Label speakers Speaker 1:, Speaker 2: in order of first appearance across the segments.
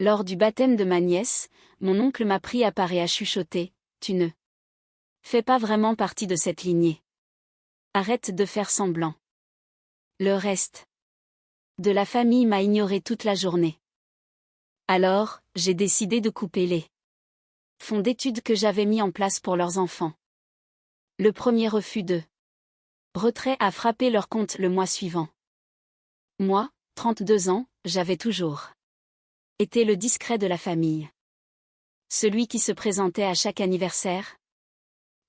Speaker 1: Lors du baptême de ma nièce, mon oncle m'a pris à part et a chuchoté, « Tu ne fais pas vraiment partie de cette lignée. Arrête de faire semblant. » Le reste de la famille m'a ignoré toute la journée. Alors, j'ai décidé de couper les fonds d'études que j'avais mis en place pour leurs enfants. Le premier refus de retrait a frappé leur compte le mois suivant. Moi, 32 ans, j'avais toujours été le discret de la famille. Celui qui se présentait à chaque anniversaire,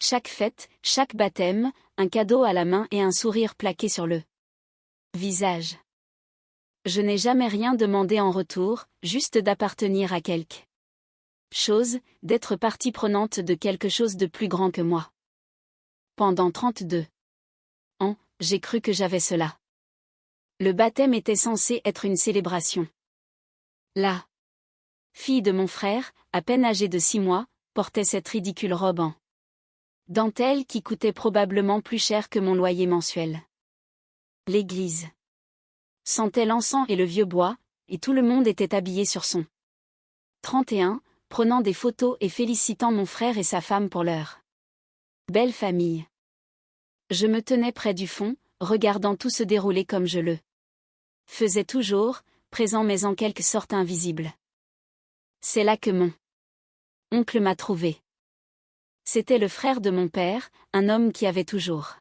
Speaker 1: chaque fête, chaque baptême, un cadeau à la main et un sourire plaqué sur le visage. Je n'ai jamais rien demandé en retour, juste d'appartenir à quelque chose, d'être partie prenante de quelque chose de plus grand que moi. Pendant 32 ans, j'ai cru que j'avais cela. Le baptême était censé être une célébration. La fille de mon frère, à peine âgée de 6 mois, portait cette ridicule robe en dentelle qui coûtait probablement plus cher que mon loyer mensuel. L'église sentait l'encens et le vieux bois, et tout le monde était habillé sur son 31, prenant des photos et félicitant mon frère et sa femme pour leur belle famille. Je me tenais près du fond, regardant tout se dérouler comme je le faisais toujours, présent mais en quelque sorte invisible. C'est là que mon oncle m'a trouvé. C'était le frère de mon père, un homme qui avait toujours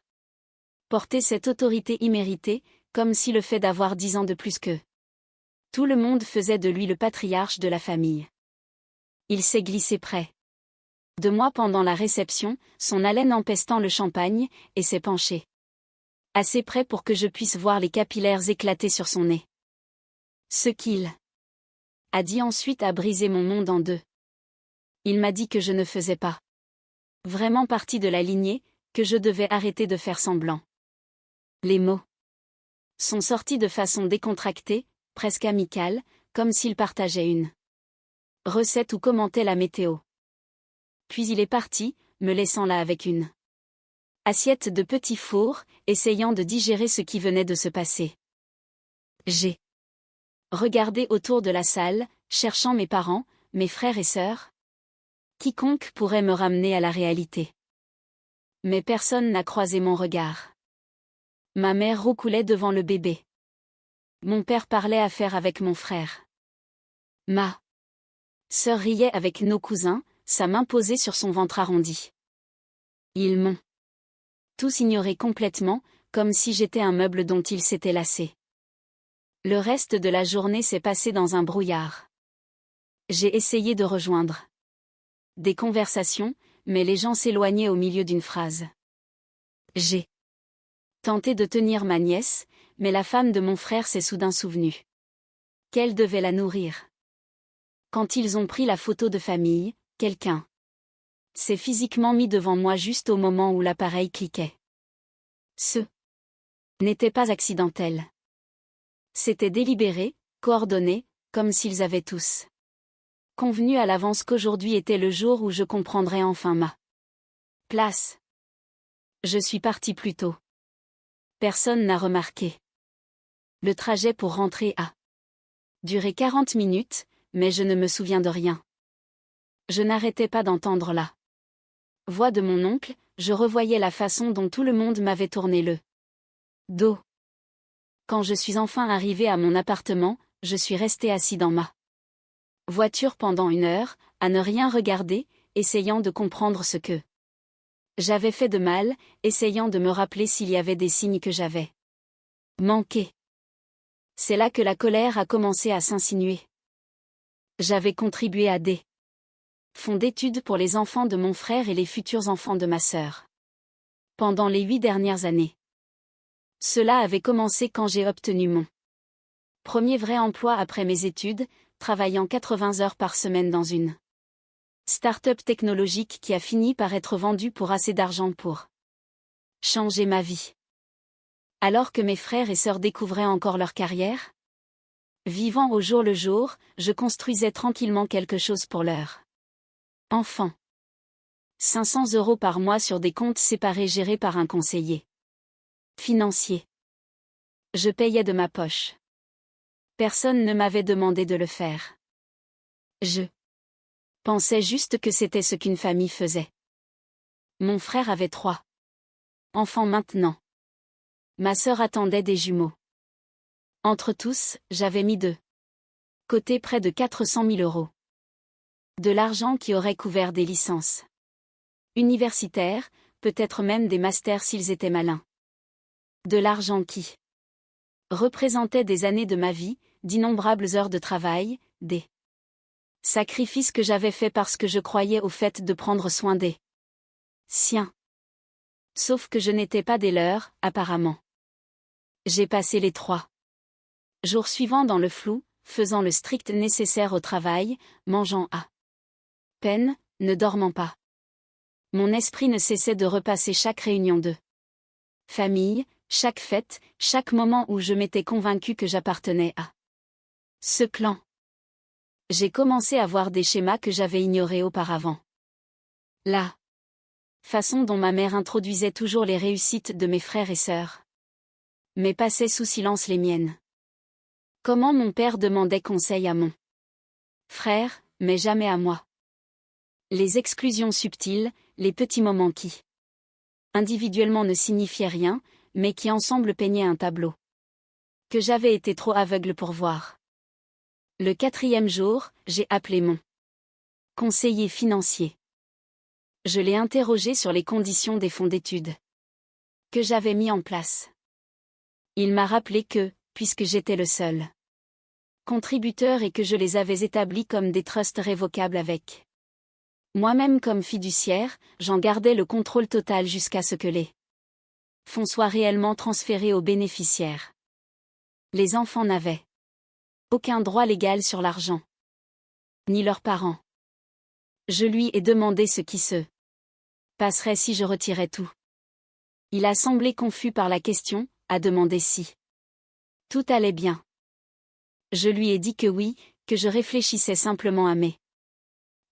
Speaker 1: porté cette autorité imméritée, comme si le fait d'avoir 10 ans de plus que tout le monde faisait de lui le patriarche de la famille. Il s'est glissé près de moi pendant la réception, son haleine empestant le champagne, et s'est penché assez près pour que je puisse voir les capillaires éclater sur son nez. Ce qu'il a dit ensuite a brisé mon monde en deux. Il m'a dit que je ne faisais pas vraiment partie de la lignée, que je devais arrêter de faire semblant. Les mots sont sortis de façon décontractée, presque amicale, comme s'il partageait une recette ou commentait la météo. Puis il est parti, me laissant là avec une assiette de petits fours, essayant de digérer ce qui venait de se passer. J'ai regardé autour de la salle, cherchant mes parents, mes frères et sœurs. Quiconque pourrait me ramener à la réalité. Mais personne n'a croisé mon regard. Ma mère roucoulait devant le bébé. Mon père parlait affaires avec mon frère. Ma sœur riait avec nos cousins, sa main posée sur son ventre arrondi. Ils m'ont tous ignoré complètement, comme si j'étais un meuble dont ils s'étaient lassés. Le reste de la journée s'est passé dans un brouillard. J'ai essayé de rejoindre des conversations, mais les gens s'éloignaient au milieu d'une phrase. J'ai tenté de tenir ma nièce, mais la femme de mon frère s'est soudain souvenue qu'elle devait la nourrir. Quand ils ont pris la photo de famille, quelqu'un s'est physiquement mis devant moi juste au moment où l'appareil cliquait. Ce n'était pas accidentel. C'était délibéré, coordonné, comme s'ils avaient tous convenu à l'avance qu'aujourd'hui était le jour où je comprendrais enfin ma place. Je suis parti plus tôt. Personne n'a remarqué. Le trajet pour rentrer a duré 40 minutes, mais je ne me souviens de rien. Je n'arrêtais pas d'entendre la voix de mon oncle, je revoyais la façon dont tout le monde m'avait tourné le dos. Quand je suis enfin arrivé à mon appartement, je suis resté assis dans ma voiture pendant 1 heure, à ne rien regarder, essayant de comprendre ce que j'avais fait de mal, essayant de me rappeler s'il y avait des signes que j'avais manqués. C'est là que la colère a commencé à s'insinuer. J'avais contribué à des fonds d'études pour les enfants de mon frère et les futurs enfants de ma sœur. Pendant les 8 dernières années. Cela avait commencé quand j'ai obtenu mon premier vrai emploi après mes études, travaillant 80 heures par semaine dans une start-up technologique qui a fini par être vendue pour assez d'argent pour changer ma vie. Alors que mes frères et sœurs découvraient encore leur carrière, vivant au jour le jour, je construisais tranquillement quelque chose pour leurs enfants. 500 € par mois sur des comptes séparés gérés par un conseiller financier. Je payais de ma poche. Personne ne m'avait demandé de le faire. Je pensais juste que c'était ce qu'une famille faisait. Mon frère avait 3 enfants maintenant. Ma sœur attendait des jumeaux. Entre tous, j'avais mis de côté près de 400 000 euros. De l'argent qui aurait couvert des licences universitaires, peut-être même des masters s'ils étaient malins. De l'argent qui représentait des années de ma vie, d'innombrables heures de travail, des sacrifices que j'avais faits parce que je croyais au fait de prendre soin des siens. Sauf que je n'étais pas des leurs, apparemment. J'ai passé les 3 jours suivants dans le flou, faisant le strict nécessaire au travail, mangeant à peine, ne dormant pas. Mon esprit ne cessait de repasser chaque réunion de famille, chaque fête, chaque moment où je m'étais convaincu que j'appartenais à ce clan. J'ai commencé à voir des schémas que j'avais ignorés auparavant. La façon dont ma mère introduisait toujours les réussites de mes frères et sœurs, mais passait sous silence les miennes. Comment mon père demandait conseil à mon frère, mais jamais à moi. Les exclusions subtiles, les petits moments qui, individuellement ne signifiaient rien, mais qui ensemble peignaient un tableau que j'avais été trop aveugle pour voir. Le 4e jour, j'ai appelé mon conseiller financier. Je l'ai interrogé sur les conditions des fonds d'études que j'avais mis en place. Il m'a rappelé que, puisque j'étais le seul contributeur et que je les avais établis comme des trusts révocables avec moi-même comme fiduciaire, j'en gardais le contrôle total jusqu'à ce que les fonds soient réellement transférés aux bénéficiaires. Les enfants n'avaient aucun droit légal sur l'argent, ni leurs parents. Je lui ai demandé ce qui se passerait si je retirais tout. Il a semblé confus par la question, a demandé si tout allait bien. Je lui ai dit que oui, que je réfléchissais simplement à mes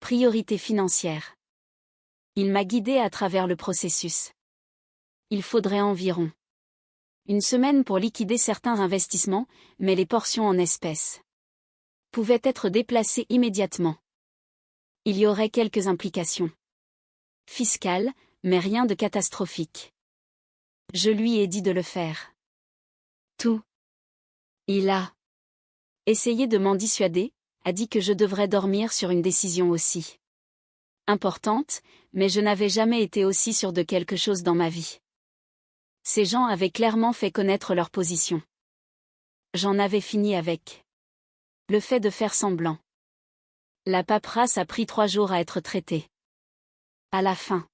Speaker 1: priorités financières. Il m'a guidé à travers le processus. Il faudrait environ 1 semaine pour liquider certains investissements, mais les portions en espèces pouvaient être déplacées immédiatement. Il y aurait quelques implications fiscales, mais rien de catastrophique. Je lui ai dit de le faire. Tout. Il a essayé de m'en dissuader, a dit que je devrais dormir sur une décision aussi importante, mais je n'avais jamais été aussi sûre de quelque chose dans ma vie. Ces gens avaient clairement fait connaître leur position. J'en avais fini avec le fait de faire semblant. La paperasse a pris 3 jours à être traitée. À la fin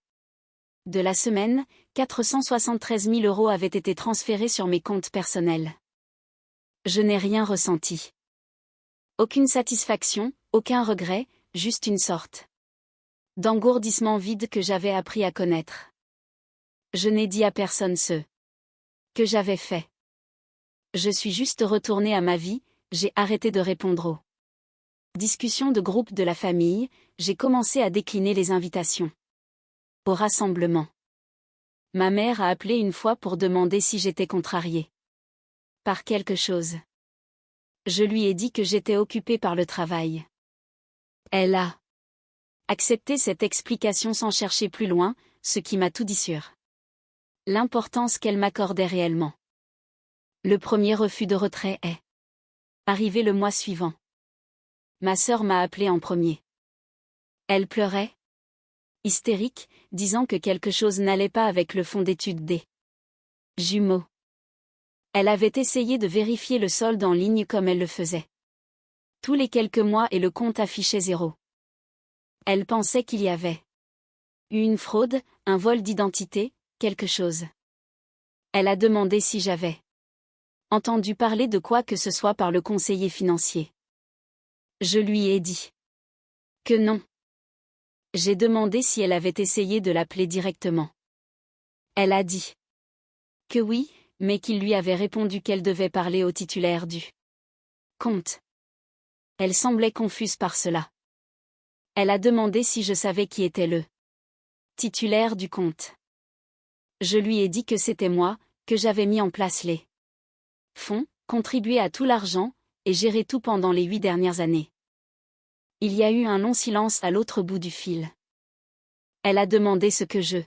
Speaker 1: de la semaine, 473 000 euros avaient été transférés sur mes comptes personnels. Je n'ai rien ressenti. Aucune satisfaction, aucun regret, juste une sorte d'engourdissement vide que j'avais appris à connaître. Je n'ai dit à personne ce que j'avais fait. Je suis juste retournée à ma vie, j'ai arrêté de répondre aux discussions de groupe de la famille, j'ai commencé à décliner les invitations au rassemblement. Ma mère a appelé une fois pour demander si j'étais contrariée par quelque chose. Je lui ai dit que j'étais occupée par le travail. Elle a accepté cette explication sans chercher plus loin, ce qui m'a tout dit sur l'importance qu'elle m'accordait réellement. Le premier refus de retrait est arrivé le mois suivant. Ma sœur m'a appelé en premier. Elle pleurait, hystérique, disant que quelque chose n'allait pas avec le fonds d'études des jumeaux. Elle avait essayé de vérifier le solde en ligne comme elle le faisait tous les quelques mois et le compte affichait 0. Elle pensait qu'il y avait eu une fraude, un vol d'identité, quelque chose. Elle a demandé si j'avais entendu parler de quoi que ce soit par le conseiller financier. Je lui ai dit que non. J'ai demandé si elle avait essayé de l'appeler directement. Elle a dit que oui, mais qu'il lui avait répondu qu'elle devait parler au titulaire du compte. Elle semblait confuse par cela. Elle a demandé si je savais qui était le titulaire du compte. Je lui ai dit que c'était moi, que j'avais mis en place les fonds, contribué à tout l'argent, et géré tout pendant les 8 dernières années. Il y a eu un long silence à l'autre bout du fil. Elle a demandé ce que je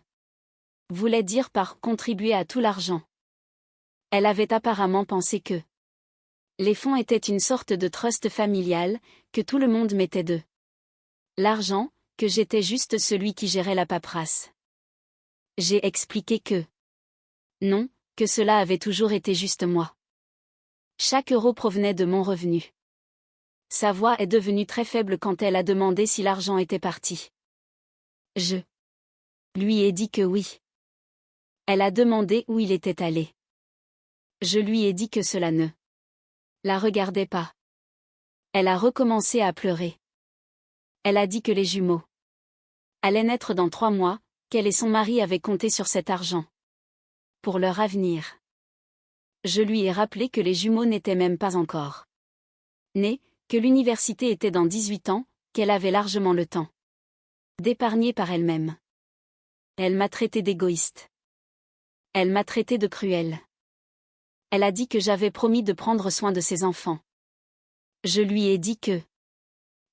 Speaker 1: voulais dire par contribuer à tout l'argent. Elle avait apparemment pensé que les fonds étaient une sorte de trust familial, que tout le monde mettait de l'argent, que j'étais juste celui qui gérait la paperasse. J'ai expliqué que non, que cela avait toujours été juste moi. Chaque euro provenait de mon revenu. Sa voix est devenue très faible quand elle a demandé si l'argent était parti. Je lui ai dit que oui. Elle a demandé où il était allé. Je lui ai dit que cela ne la regardait pas. Elle a recommencé à pleurer. Elle a dit que les jumeaux allaient naître dans 3 mois, qu'elle et son mari avaient compté sur cet argent pour leur avenir. Je lui ai rappelé que les jumeaux n'étaient même pas encore nés, que l'université était dans 18 ans, qu'elle avait largement le temps d'épargner par elle-même. Elle m'a traité d'égoïste. Elle m'a traité de cruelle. Elle a dit que j'avais promis de prendre soin de ses enfants. Je lui ai dit que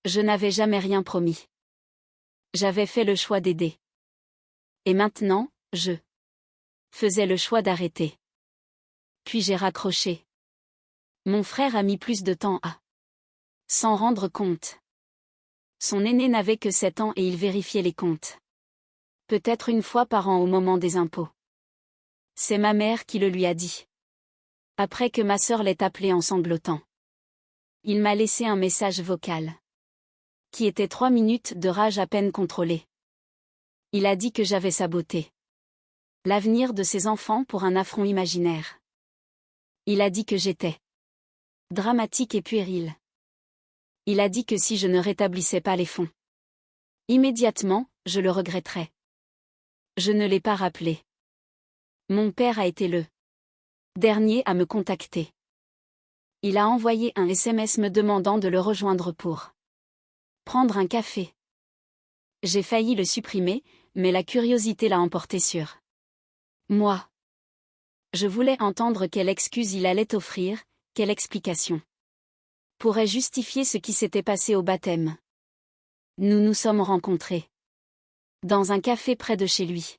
Speaker 1: je n'avais jamais rien promis. J'avais fait le choix d'aider. Et maintenant, je faisais le choix d'arrêter. Puis j'ai raccroché. Mon frère a mis plus de temps à s'en rendre compte. Son aîné n'avait que 7 ans et il vérifiait les comptes. Peut-être une fois par an au moment des impôts. C'est ma mère qui le lui a dit. Après que ma sœur l'ait appelé en sanglotant. Il m'a laissé un message vocal. Qui était 3 minutes de rage à peine contrôlée. Il a dit que j'avais saboté l'avenir de ses enfants pour un affront imaginaire. Il a dit que j'étais dramatique et puérile. Il a dit que si je ne rétablissais pas les fonds immédiatement, je le regretterais. Je ne l'ai pas rappelé. Mon père a été le dernier à me contacter. Il a envoyé un SMS me demandant de le rejoindre pour prendre un café. J'ai failli le supprimer, mais la curiosité l'a emporté sur moi. Je voulais entendre quelle excuse il allait offrir, quelle explication pourrait justifier ce qui s'était passé au baptême. Nous nous sommes rencontrés dans un café près de chez lui.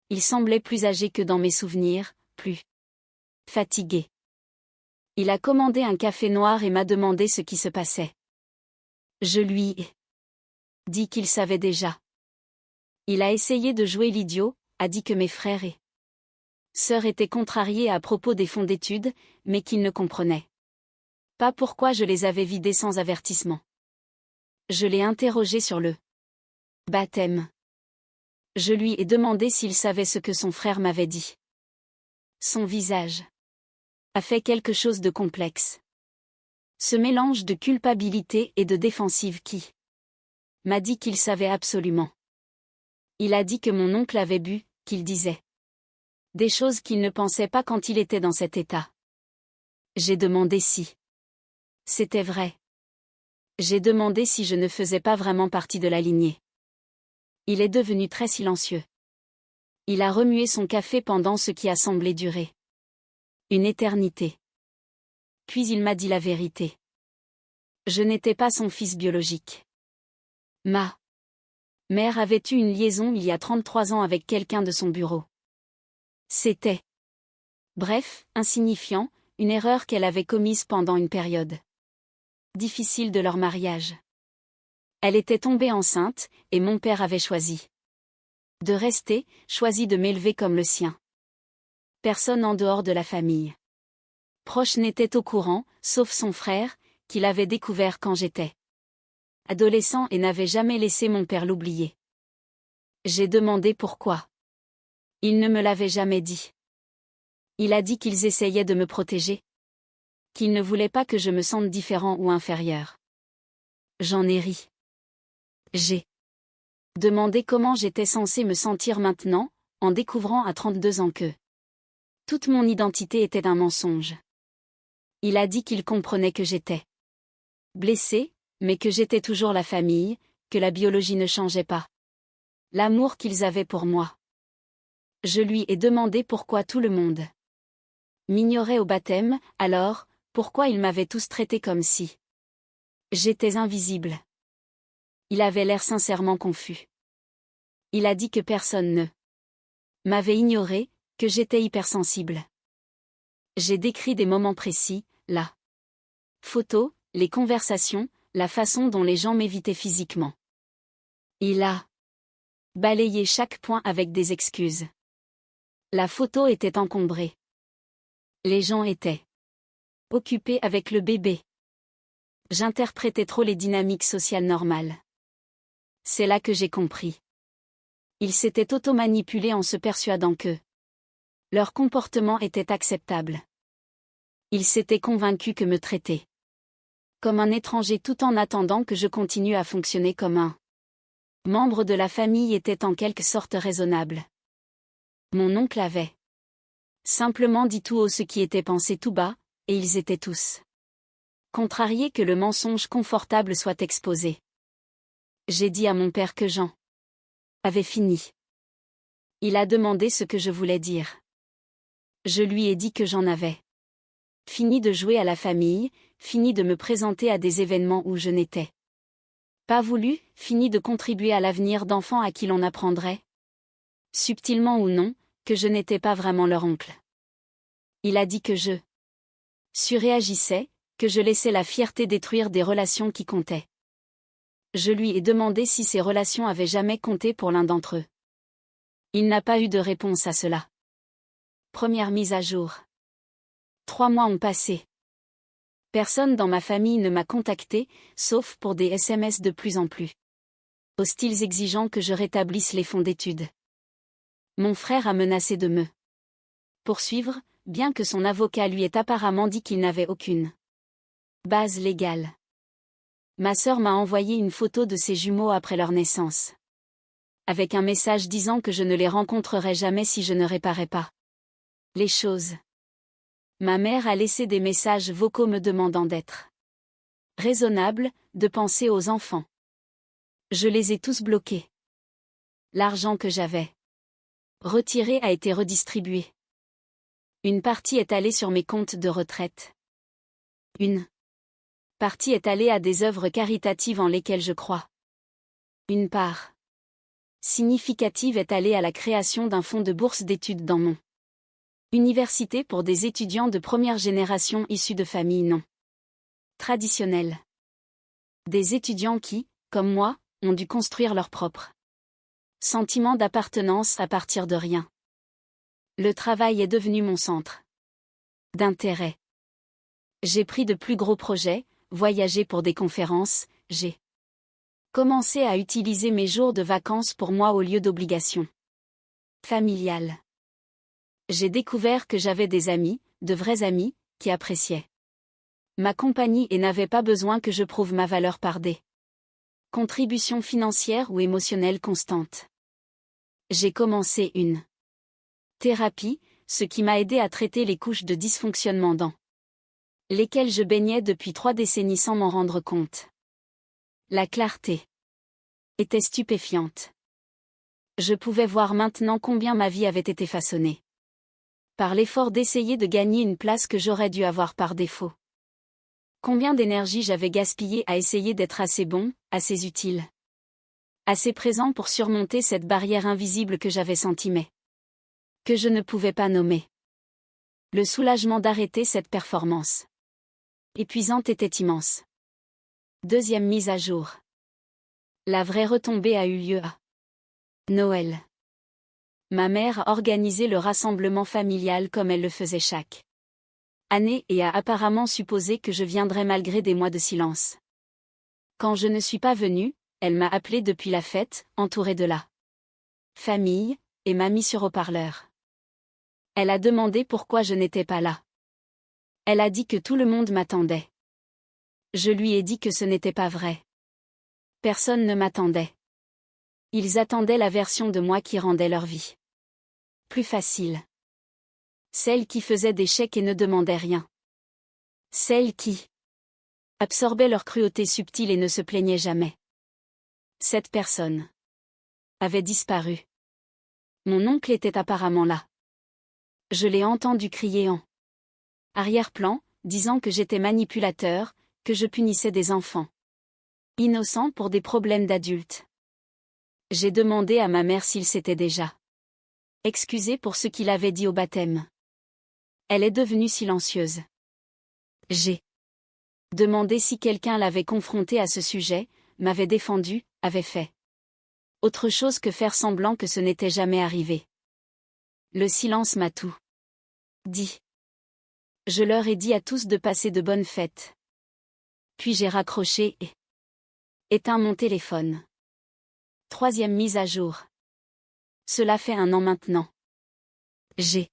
Speaker 1: Il semblait plus âgé que dans mes souvenirs, plus fatigué. Il a commandé un café noir et m'a demandé ce qui se passait. Je lui ai dit qu'il savait déjà. Il a essayé de jouer l'idiot, a dit que mes frères et sœurs étaient contrariés à propos des fonds d'études, mais qu'ils ne comprenaient pas pourquoi je les avais vidés sans avertissement. Je l'ai interrogé sur le baptême. Je lui ai demandé s'il savait ce que son frère m'avait dit. Son visage a fait quelque chose de complexe. Ce mélange de culpabilité et de défensive qui m'a dit qu'il savait absolument. Il a dit que mon oncle avait bu, qu'il disait des choses qu'il ne pensait pas quand il était dans cet état. J'ai demandé si c'était vrai. J'ai demandé si je ne faisais pas vraiment partie de la lignée. Il est devenu très silencieux. Il a remué son café pendant ce qui a semblé durer une éternité. Puis il m'a dit la vérité. Je n'étais pas son fils biologique. Ma mère avait eu une liaison il y a 33 ans avec quelqu'un de son bureau. C'était, bref, insignifiant, une erreur qu'elle avait commise pendant une période difficile de leur mariage. Elle était tombée enceinte, et mon père avait choisi de rester, choisi de m'élever comme le sien. Personne en dehors de la famille proche n'était au courant, sauf son frère, qu'il avait découvert quand j'étais adolescent et n'avait jamais laissé mon père l'oublier. J'ai demandé pourquoi. Il ne me l'avait jamais dit. Il a dit qu'ils essayaient de me protéger. Qu'ils ne voulaient pas que je me sente différent ou inférieur. J'en ai ri. J'ai demandé comment j'étais censé me sentir maintenant, en découvrant à 32 ans que toute mon identité était un mensonge. Il a dit qu'il comprenait que j'étais blessée, mais que j'étais toujours la famille, que la biologie ne changeait pas l'amour qu'ils avaient pour moi. Je lui ai demandé pourquoi tout le monde m'ignorait au baptême, alors, pourquoi ils m'avaient tous traité comme si j'étais invisible. Il avait l'air sincèrement confus. Il a dit que personne ne m'avait ignoré, que j'étais hypersensible. J'ai décrit des moments précis, la photo, les conversations, la façon dont les gens m'évitaient physiquement. Il a balayé chaque point avec des excuses. La photo était encombrée. Les gens étaient occupés avec le bébé. J'interprétais trop les dynamiques sociales normales. C'est là que j'ai compris. Ils s'étaient auto-manipulés en se persuadant que leur comportement était acceptable. Ils s'étaient convaincus que me traiter comme un étranger tout en attendant que je continue à fonctionner comme un membre de la famille était en quelque sorte raisonnable. Mon oncle avait simplement dit tout haut ce qui était pensé tout bas, et ils étaient tous contrariés que le mensonge confortable soit exposé. J'ai dit à mon père que Jean avait fini. Il a demandé ce que je voulais dire. Je lui ai dit que j'en avais fini de jouer à la famille, fini de me présenter à des événements où je n'étais pas voulu, fini de contribuer à l'avenir d'enfants à qui l'on apprendrait, subtilement ou non, que je n'étais pas vraiment leur oncle. Il a dit que je surréagissais, que je laissais la fierté détruire des relations qui comptaient. Je lui ai demandé si ces relations avaient jamais compté pour l'un d'entre eux. Il n'a pas eu de réponse à cela. Première mise à jour. 3 mois ont passé. Personne dans ma famille ne m'a contacté, sauf pour des SMS de plus en plus hostiles exigeant que je rétablisse les fonds d'études. Mon frère a menacé de me poursuivre, bien que son avocat lui ait apparemment dit qu'il n'avait aucune base légale. Ma sœur m'a envoyé une photo de ses jumeaux après leur naissance, avec un message disant que je ne les rencontrerais jamais si je ne réparais pas les choses. Ma mère a laissé des messages vocaux me demandant d'être raisonnable, de penser aux enfants. Je les ai tous bloqués. L'argent que j'avais retiré a été redistribué. Une partie est allée sur mes comptes de retraite. Une partie est allée à des œuvres caritatives en lesquelles je crois. Une part significative est allée à la création d'un fonds de bourse d'études dans mon université pour des étudiants de première génération issus de familles non traditionnelles. Des étudiants qui, comme moi, ont dû construire leur propre sentiment d'appartenance à partir de rien. Le travail est devenu mon centre d'intérêt. J'ai pris de plus gros projets, voyagé pour des conférences, j'ai commencé à utiliser mes jours de vacances pour moi au lieu d'obligations familiales. J'ai découvert que j'avais des amis, de vrais amis, qui appréciaient ma compagnie et n'avaient pas besoin que je prouve ma valeur par des contributions financières ou émotionnelles constantes. J'ai commencé une thérapie, ce qui m'a aidé à traiter les couches de dysfonctionnement dans lesquelles je baignais depuis 3 décennies sans m'en rendre compte. La clarté était stupéfiante. Je pouvais voir maintenant combien ma vie avait été façonnée par l'effort d'essayer de gagner une place que j'aurais dû avoir par défaut. Combien d'énergie j'avais gaspillé à essayer d'être assez bon, assez utile, assez présent pour surmonter cette barrière invisible que j'avais sentie mais que je ne pouvais pas nommer. Le soulagement d'arrêter cette performance épuisante était immense. Deuxième mise à jour. La vraie retombée a eu lieu à Noël. Ma mère a organisé le rassemblement familial comme elle le faisait chaque année et a apparemment supposé que je viendrais malgré des mois de silence. Quand je ne suis pas venue, elle m'a appelé depuis la fête, entourée de la famille, et m'a mis sur haut-parleur. Elle a demandé pourquoi je n'étais pas là. Elle a dit que tout le monde m'attendait. Je lui ai dit que ce n'était pas vrai. Personne ne m'attendait. Ils attendaient la version de moi qui rendait leur vie plus facile. Celle qui faisait des chèques et ne demandait rien. Celle qui absorbait leur cruauté subtile et ne se plaignait jamais. Cette personne avait disparu. Mon oncle était apparemment là. Je l'ai entendu crier en arrière-plan, disant que j'étais manipulateur, que je punissais des enfants. Innocent pour des problèmes d'adultes. J'ai demandé à ma mère s'il s'était déjà excusé pour ce qu'il avait dit au baptême. Elle est devenue silencieuse. J'ai demandé si quelqu'un l'avait confronté à ce sujet, m'avait défendu, avait fait autre chose que faire semblant que ce n'était jamais arrivé. Le silence m'a tout dit. Je leur ai dit à tous de passer de bonnes fêtes. Puis j'ai raccroché et éteint mon téléphone. 3e mise à jour. Cela fait 1 an maintenant. J'ai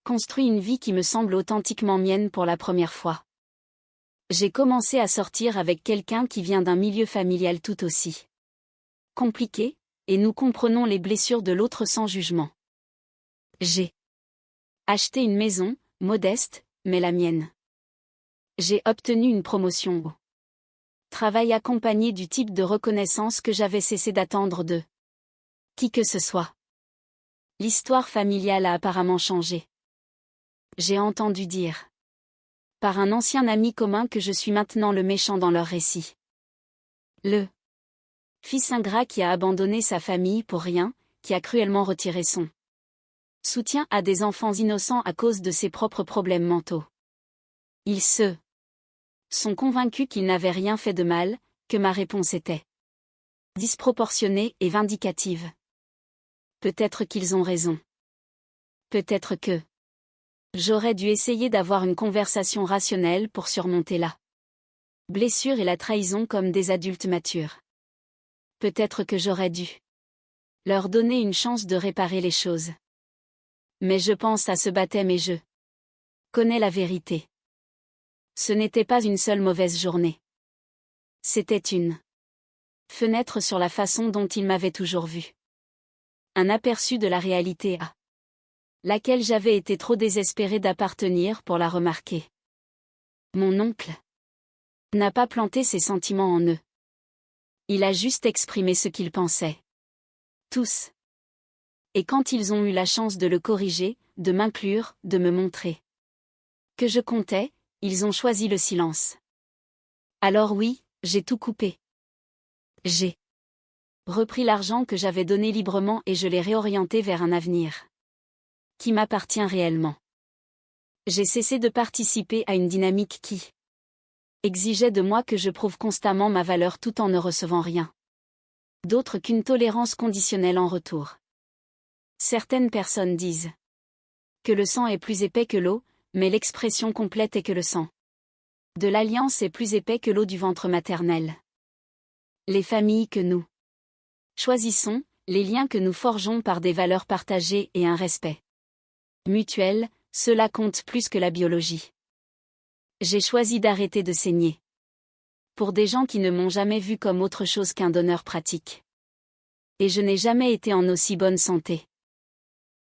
Speaker 1: construit une vie qui me semble authentiquement mienne pour la première fois. J'ai commencé à sortir avec quelqu'un qui vient d'un milieu familial tout aussi compliqué, et nous comprenons les blessures de l'autre sans jugement. J'ai acheté une maison, modeste, mais la mienne. J'ai obtenu une promotion au travail accompagné du type de reconnaissance que j'avais cessé d'attendre de qui que ce soit. L'histoire familiale a apparemment changé. J'ai entendu dire par un ancien ami commun que je suis maintenant le méchant dans leur récit. Le fils ingrat qui a abandonné sa famille pour rien, qui a cruellement retiré son soutien à des enfants innocents à cause de ses propres problèmes mentaux. Ils sont convaincus qu'ils n'avaient rien fait de mal, que ma réponse était disproportionnée et vindicative. Peut-être qu'ils ont raison. Peut-être que j'aurais dû essayer d'avoir une conversation rationnelle pour surmonter la blessure et la trahison comme des adultes matures. Peut-être que j'aurais dû leur donner une chance de réparer les choses. Mais je pense à ce baptême et je connais la vérité. Ce n'était pas une seule mauvaise journée. C'était une fenêtre sur la façon dont il m'avait toujours vu. Un aperçu de la réalité à laquelle j'avais été trop désespéré d'appartenir pour la remarquer. Mon oncle n'a pas planté ses sentiments en eux. Il a juste exprimé ce qu'il pensait. Tous. Et quand ils ont eu la chance de le corriger, de m'inclure, de me montrer que je comptais, ils ont choisi le silence. Alors oui, j'ai tout coupé. J'ai repris l'argent que j'avais donné librement et je l'ai réorienté vers un avenir qui m'appartient réellement. J'ai cessé de participer à une dynamique qui exigeait de moi que je prouve constamment ma valeur tout en ne recevant rien d'autre qu'une tolérance conditionnelle en retour. Certaines personnes disent que le sang est plus épais que l'eau, mais l'expression complète est que le sang de l'alliance est plus épais que l'eau du ventre maternel. Les familles que nous choisissons, les liens que nous forgeons par des valeurs partagées et un respect mutuel, cela compte plus que la biologie. J'ai choisi d'arrêter de saigner. Pour des gens qui ne m'ont jamais vu comme autre chose qu'un donneur pratique. Et je n'ai jamais été en aussi bonne santé.